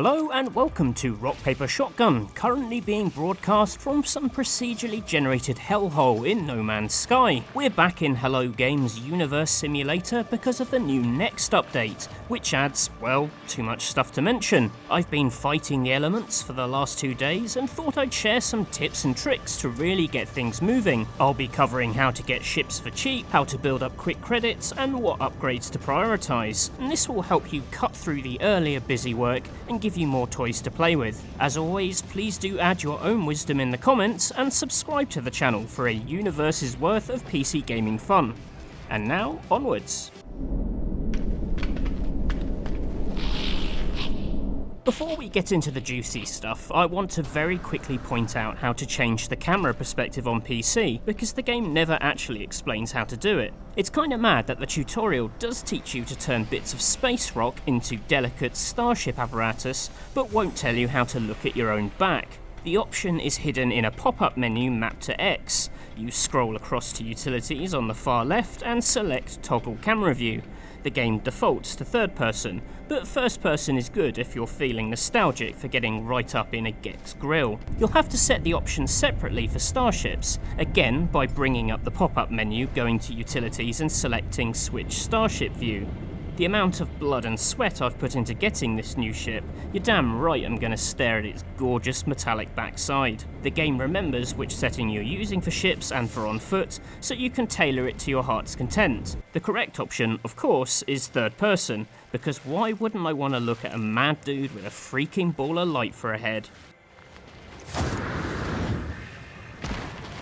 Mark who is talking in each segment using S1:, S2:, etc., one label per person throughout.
S1: Hello and welcome to Rock Paper Shotgun, currently being broadcast from some procedurally generated hellhole in No Man's Sky. We're back in Hello Games Universe Simulator because of the new Next update, which adds, well, too much stuff to mention. I've been fighting the elements for the last 2 days and thought I'd share some tips and tricks to really get things moving. I'll be covering how to get ships for cheap, how to build up quick credits, and what upgrades to prioritise. And this will help you cut through the earlier busy work and give you more toys to play with. As always, please do add your own wisdom in the comments and subscribe to the channel for a universe's worth of PC gaming fun. And now, onwards. Before we get into the juicy stuff, I want to very quickly point out how to change the camera perspective on PC, because the game never actually explains how to do it. It's kinda mad that the tutorial does teach you to turn bits of space rock into delicate starship apparatus, but won't tell you how to look at your own back. The option is hidden in a pop-up menu mapped to X. You scroll across to Utilities on the far left and select Toggle Camera View. The game defaults to third person, but first person is good if you're feeling nostalgic for getting right up in a Gex grill. You'll have to set the options separately for starships, again by bringing up the pop-up menu, going to Utilities and selecting Switch Starship View. The amount of blood and sweat I've put into getting this new ship, you're damn right I'm gonna stare at its gorgeous metallic backside. The game remembers which setting you're using for ships and for on foot, so you can tailor it to your heart's content. The correct option, of course, is third person, because why wouldn't I want to look at a mad dude with a freaking ball of light for a head?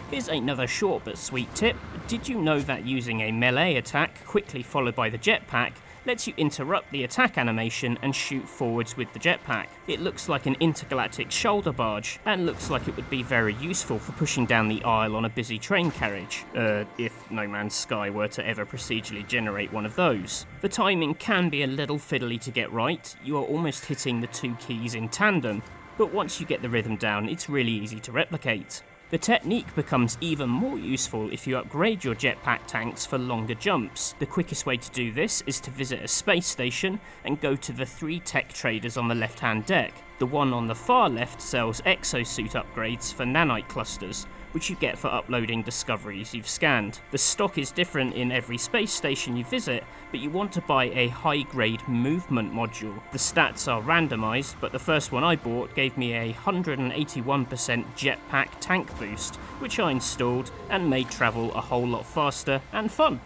S1: Here's another short but sweet tip. Did you know that using a melee attack, quickly followed by the jetpack, lets you interrupt the attack animation and shoot forwards with the jetpack? It looks like an intergalactic shoulder barge, and looks like it would be very useful for pushing down the aisle on a busy train carriage, if No Man's Sky were to ever procedurally generate one of those. The timing can be a little fiddly to get right, you are almost hitting the two keys in tandem, but once you get the rhythm down, it's really easy to replicate. The technique becomes even more useful if you upgrade your jetpack tanks for longer jumps. The quickest way to do this is to visit a space station and go to the 3 tech traders on the left hand deck. The one on the far left sells Exosuit upgrades for nanite clusters, which you get for uploading discoveries you've scanned. The stock is different in every space station you visit, but you want to buy a high-grade movement module. The stats are randomized, but the first one I bought gave me a 181% jetpack tank boost, which I installed and made travel a whole lot faster and fun.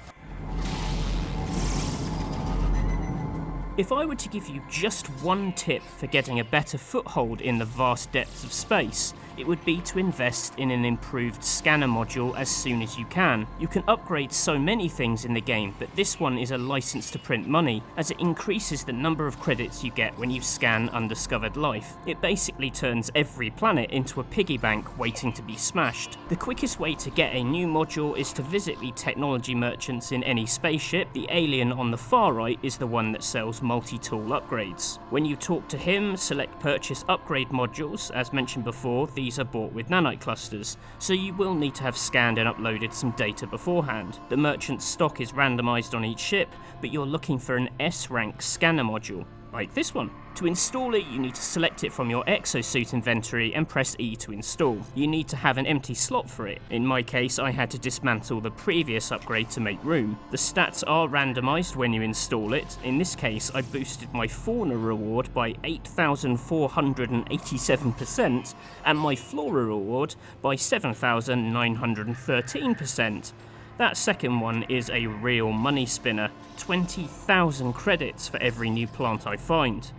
S1: If I were to give you just one tip for getting a better foothold in the vast depths of space, it would be to invest in an improved scanner module as soon as you can. You can upgrade so many things in the game, but this one is a license to print money, as it increases the number of credits you get when you scan undiscovered life. It basically turns every planet into a piggy bank waiting to be smashed. The quickest way to get a new module is to visit the technology merchants in any spaceship. The alien on the far right is the one that sells multi-tool upgrades. When you talk to him, select purchase upgrade modules. As mentioned before, these are bought with nanite clusters, so you will need to have scanned and uploaded some data beforehand. The merchant's stock is randomized on each ship, but you're looking for an S-rank scanner module, like this one. To install it, you need to select it from your Exosuit inventory and press E to install. You need to have an empty slot for it. In my case, I had to dismantle the previous upgrade to make room. The stats are randomized when you install it. In this case, I boosted my fauna reward by 8,487% and my flora reward by 7,913%. That second one is a real money spinner, 20,000 credits for every new plant I find.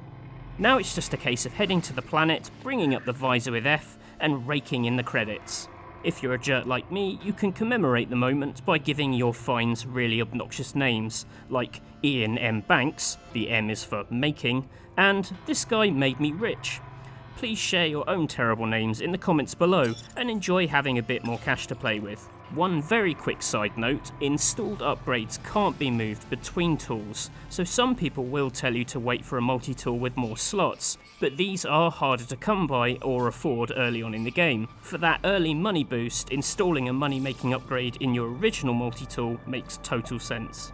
S1: Now it's just a case of heading to the planet, bringing up the visor with F, and raking in the credits. If you're a jerk like me, you can commemorate the moment by giving your finds really obnoxious names, like Ian M. Banks, the M is for making, and This Guy Made Me Rich. Please share your own terrible names in the comments below and enjoy having a bit more cash to play with. One very quick side note, installed upgrades can't be moved between tools, so some people will tell you to wait for a multi-tool with more slots, but these are harder to come by or afford early on in the game. For that early money boost, installing a money-making upgrade in your original multi-tool makes total sense.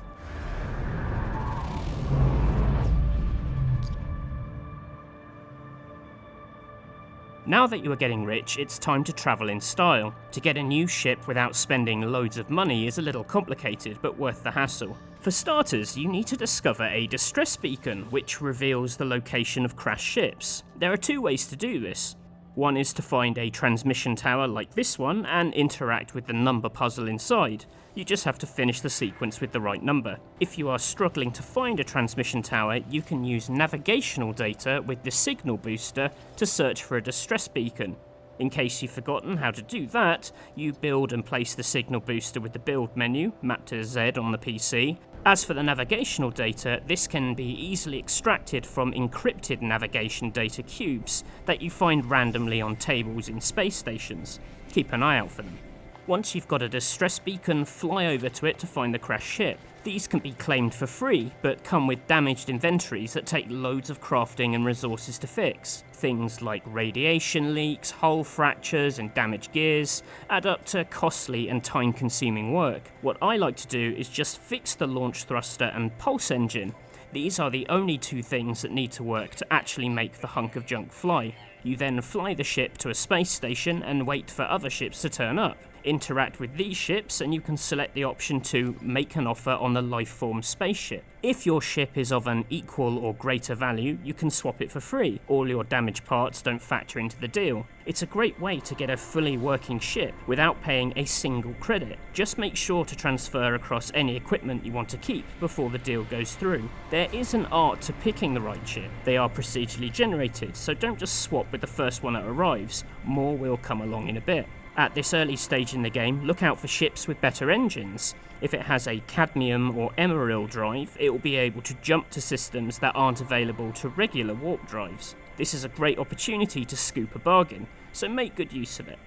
S1: Now that you are getting rich, it's time to travel in style. To get a new ship without spending loads of money is a little complicated, but worth the hassle. For starters, you need to discover a distress beacon, which reveals the location of crashed ships. There are 2 ways to do this. One is to find a transmission tower like this one and interact with the number puzzle inside. You just have to finish the sequence with the right number. If you are struggling to find a transmission tower, you can use navigational data with the signal booster to search for a distress beacon. In case you've forgotten how to do that, you build and place the signal booster with the build menu, mapped to Z on the PC. As for the navigational data, this can be easily extracted from encrypted navigation data cubes that you find randomly on tables in space stations. Keep an eye out for them. Once you've got a distress beacon, fly over to it to find the crashed ship. These can be claimed for free, but come with damaged inventories that take loads of crafting and resources to fix. Things like radiation leaks, hull fractures, and damaged gears add up to costly and time-consuming work. What I like to do is just fix the launch thruster and pulse engine. These are the only 2 things that need to work to actually make the hunk of junk fly. You then fly the ship to a space station and wait for other ships to turn up. Interact with these ships and you can select the option to make an offer on the lifeform spaceship. If your ship is of an equal or greater value, you can swap it for free. All your damaged parts don't factor into the deal. It's a great way to get a fully working ship without paying a single credit. Just make sure to transfer across any equipment you want to keep before the deal goes through. There is an art to picking the right ship. They are procedurally generated, so don't just swap with the first one that arrives. More will come along in a bit. At this early stage in the game, look out for ships with better engines. If it has a cadmium or emerald drive, it will be able to jump to systems that aren't available to regular warp drives. This is a great opportunity to scoop a bargain, so make good use of it.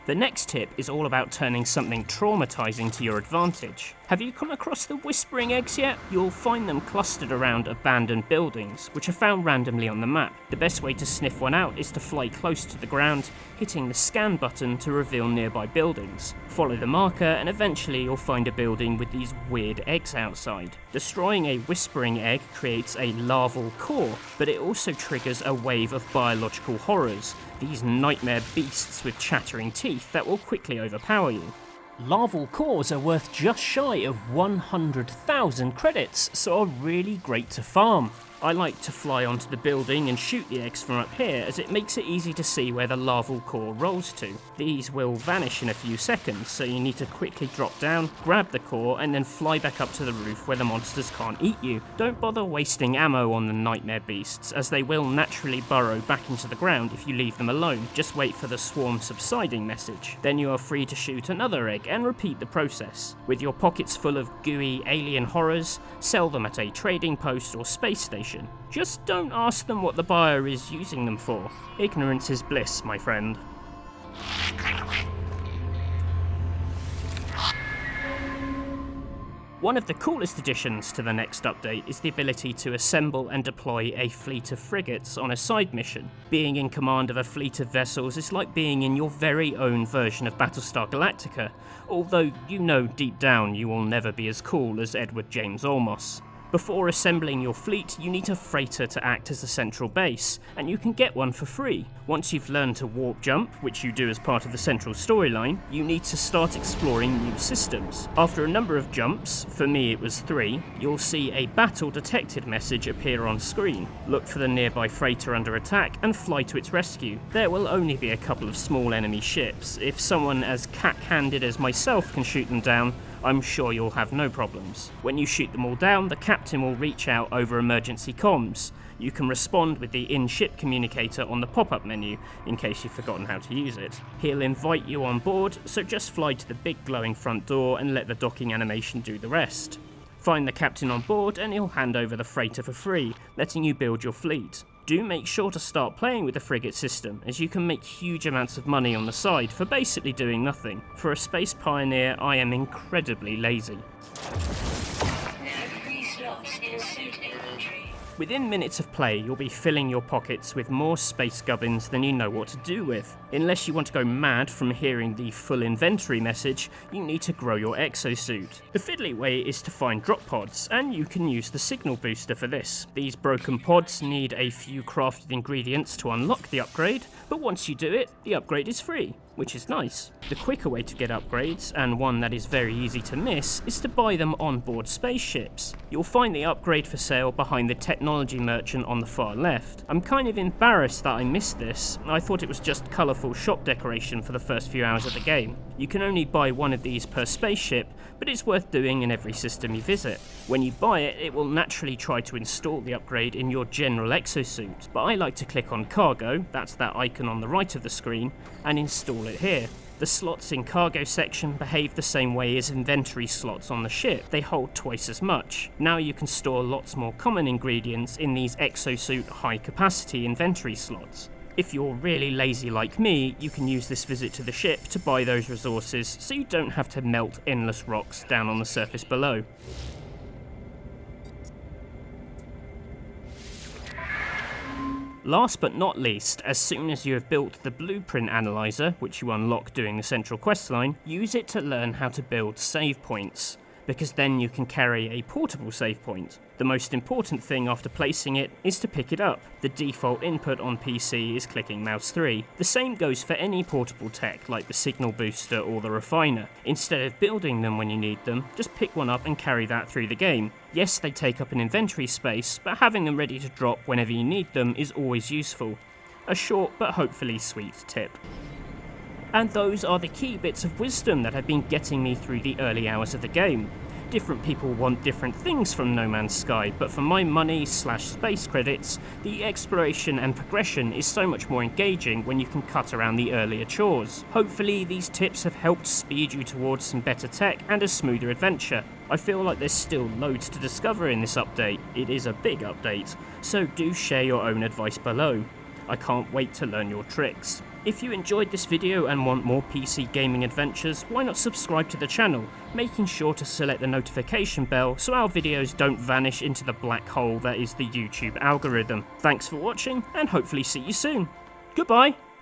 S1: The next tip is all about turning something traumatizing to your advantage. Have you come across the whispering eggs yet? You'll find them clustered around abandoned buildings, which are found randomly on the map. The best way to sniff one out is to fly close to the ground, hitting the scan button to reveal nearby buildings. Follow the marker and eventually you'll find a building with these weird eggs outside. Destroying a whispering egg creates a larval core, but it also triggers a wave of biological horrors, these nightmare beasts with chattering teeth that will quickly overpower you. Larval cores are worth just shy of 100,000 credits, so are really great to farm. I like to fly onto the building and shoot the eggs from up here, as it makes it easy to see where the larval core rolls to. These will vanish in a few seconds, so you need to quickly drop down, grab the core, and then fly back up to the roof where the monsters can't eat you. Don't bother wasting ammo on the nightmare beasts, as they will naturally burrow back into the ground if you leave them alone. Just wait for the swarm subsiding message. Then you are free to shoot another egg and repeat the process. With your pockets full of gooey alien horrors, sell them at a trading post or space station. Just don't ask them what the buyer is using them for. Ignorance is bliss, my friend. One of the coolest additions to the next update is the ability to assemble and deploy a fleet of frigates on a side mission. Being in command of a fleet of vessels is like being in your very own version of Battlestar Galactica, although you know deep down you will never be as cool as Edward James Olmos. Before assembling your fleet, you need a freighter to act as a central base, and you can get one for free. Once you've learned to warp jump, which you do as part of the central storyline, you need to start exploring new systems. After a number of jumps, for me it was 3, you'll see a battle detected message appear on screen. Look for the nearby freighter under attack and fly to its rescue. There will only be a couple of small enemy ships. If someone as cat-handed as myself can shoot them down, I'm sure you'll have no problems. When you shoot them all down, the captain will reach out over emergency comms. You can respond with the in-ship communicator on the pop-up menu, in case you've forgotten how to use it. He'll invite you on board, so just fly to the big glowing front door and let the docking animation do the rest. Find the captain on board and he'll hand over the freighter for free, letting you build your fleet. Do make sure to start playing with the frigate system, as you can make huge amounts of money on the side for basically doing nothing. For a space pioneer, I am incredibly lazy. Within minutes of play, you'll be filling your pockets with more space gubbins than you know what to do with. Unless you want to go mad from hearing the full inventory message, you need to grow your exosuit. The fiddly way is to find drop pods, and you can use the signal booster for this. These broken pods need a few crafted ingredients to unlock the upgrade, but once you do it, the upgrade is free, which is nice. The quicker way to get upgrades, and one that is very easy to miss, is to buy them on board spaceships. You'll find the upgrade for sale behind the technology merchant on the far left. I'm kind of embarrassed that I missed this. I thought it was just colourful shop decoration for the first few hours of the game. You can only buy one of these per spaceship, but it's worth doing in every system you visit. When you buy it, it will naturally try to install the upgrade in your general exosuit, but I like to click on cargo, that's that icon on the right of the screen, and install it here. The slots in cargo section behave the same way as inventory slots on the ship. They hold twice as much. Now you can store lots more common ingredients in these exosuit high capacity inventory slots. If you're really lazy like me, you can use this visit to the ship to buy those resources so you don't have to melt endless rocks down on the surface below. Last but not least, as soon as you have built the blueprint analyzer, which you unlock doing the central questline, use it to learn how to build save points, because then you can carry a portable save point. The most important thing after placing it is to pick it up. The default input on PC is clicking mouse 3. The same goes for any portable tech like the signal booster or the refiner. Instead of building them when you need them, just pick one up and carry that through the game. Yes, they take up an inventory space, but having them ready to drop whenever you need them is always useful. A short but hopefully sweet tip. And those are the key bits of wisdom that have been getting me through the early hours of the game. Different people want different things from No Man's Sky, but for my money/space credits, the exploration and progression is so much more engaging when you can cut around the earlier chores. Hopefully these tips have helped speed you towards some better tech and a smoother adventure. I feel like there's still loads to discover in this update. It is a big update, so do share your own advice below. I can't wait to learn your tricks. If you enjoyed this video and want more PC gaming adventures, why not subscribe to the channel, making sure to select the notification bell so our videos don't vanish into the black hole that is the YouTube algorithm. Thanks for watching, and hopefully see you soon. Goodbye!